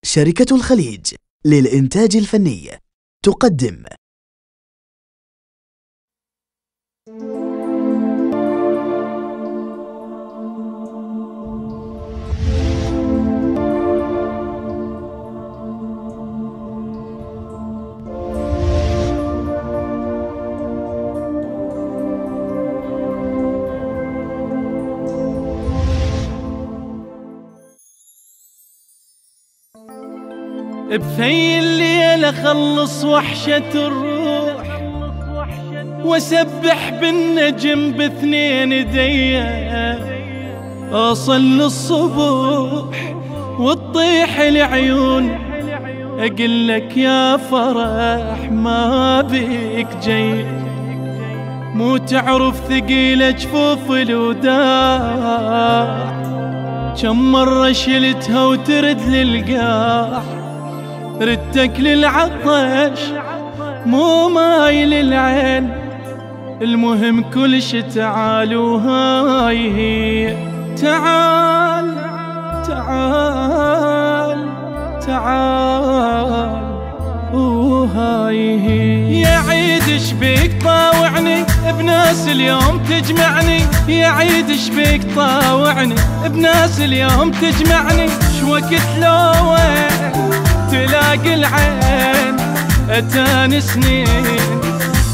شركة الخليج للإنتاج الفني تقدم بثي الليل اخلص وحشة الروح واسبح بالنجم باثنين ايديا، اوصل للصبح وتطيح العيون اقلك يا فرح ما بيك جاي، مو تعرف ثقيل جفوف الوداع، كم مرة شلتها وترد للقاع، ردتك للعطش مو مايل العين، المهم كل شي تعال وهاي هي، تعال تعال تعال وهاي هي. يا عيد شبيك طاوعني بناس اليوم تجمعني، يا عيد شبيك طاوعني بناس اليوم تجمعني، شوقت لو وين تلاقي العين اتان سنين،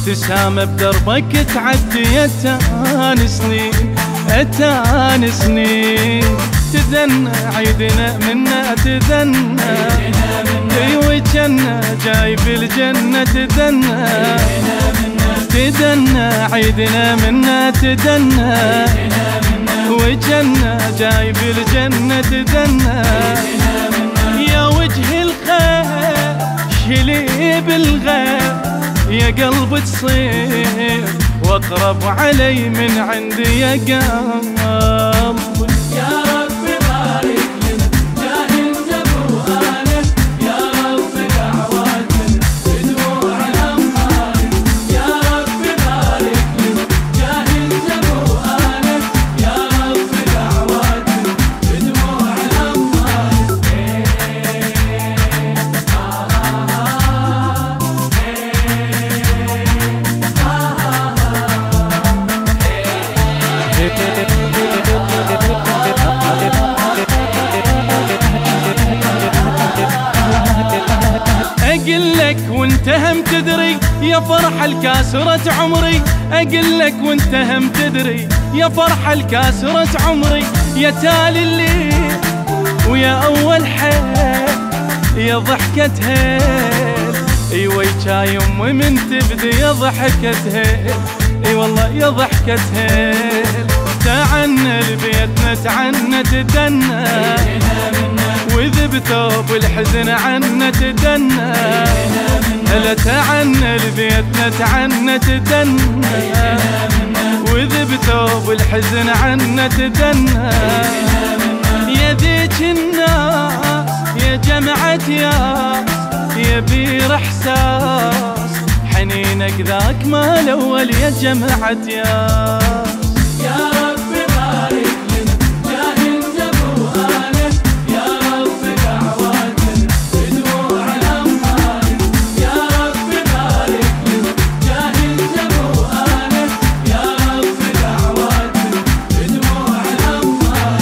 تسام بدربك تعدي اتان سنين، اتان سنين، تذنى عيدنا منا تذنى، ايوه جنة جاي في الجنة تذنى، تذنى عيدنا منا تذنى، وجنة جاي في الجنة تذنى، يا وجه الخير شلي بالغير، يا قلب تصير واقرب علي من عندي يا قلب، يا رب بارك لنا جاهلنا بوهانا، يا رب دعواتنا بدموع الأمهار، يا رب بارك لنا جاهلنا بوهانا، يا رب دعواتنا بدموع الأمهار. أقلك وانت هم تدري يا فرحة الكاسرة عمري، أقلك وانت هم تدري يا فرحة الكاسرة عمري، يا تالي الليل ويا أول حيل يا ضحكة هيل، ايوه جاي امي من تبدي يا ضحكة هيل، اي والله يا ضحكة هيل، تعنا لبيتنا تعنا تدنى، وإذ بثوب الحزن عنا تدنى، هلا تعنا لبيتنا تعنا تدنى، وإذ بثوب الحزن عنا تدنى، يا ذيك الناس يا جمعة ياس، يا بير احساس حنينك ذاك ما الاول يا جمعة ياس، يا رب بارك لنا جاهلنا بوهانا، يا رب دعواتنا بدموع الأمهار، يا رب بارك لنا جاهلنا بوهانا، يا رب دعواتنا بدموع الأمهار.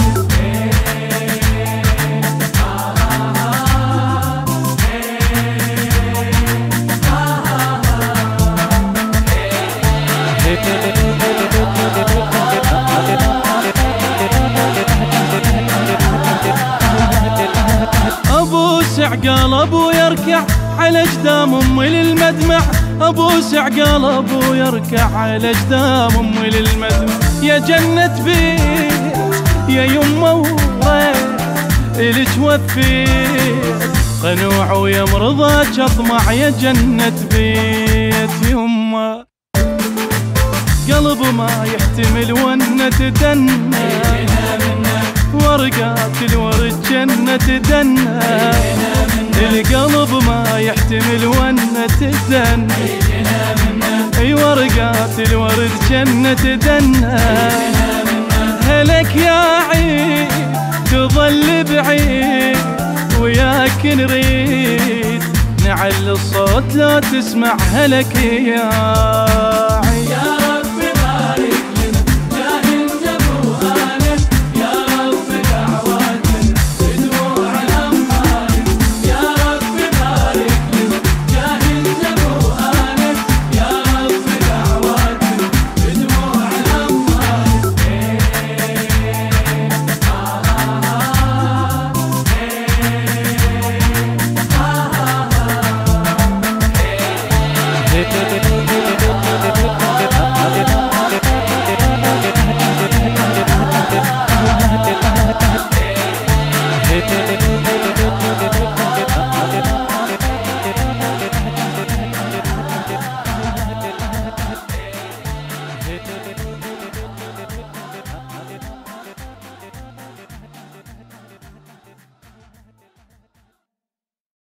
أبوس عقال أبو يركع على جدام أمي للمدمع، أبوس عقال أبو يركع على جدام أمي للمدمع، يا جنة بيت يا يمه وريت اللي توفيت، قنوع ويا مرضاك أطمع يا جنة بيت يمه، قلب ما يحتمل ونه تدنى، ورقات الورد جنة تدنى، القلب ما يحتمل ونه تدنى، اي ورقات الورد جنة تدنى، هلك يا عيد تظل بعيد وياك لك نريد نعلي الصوت لا تسمع هلك يا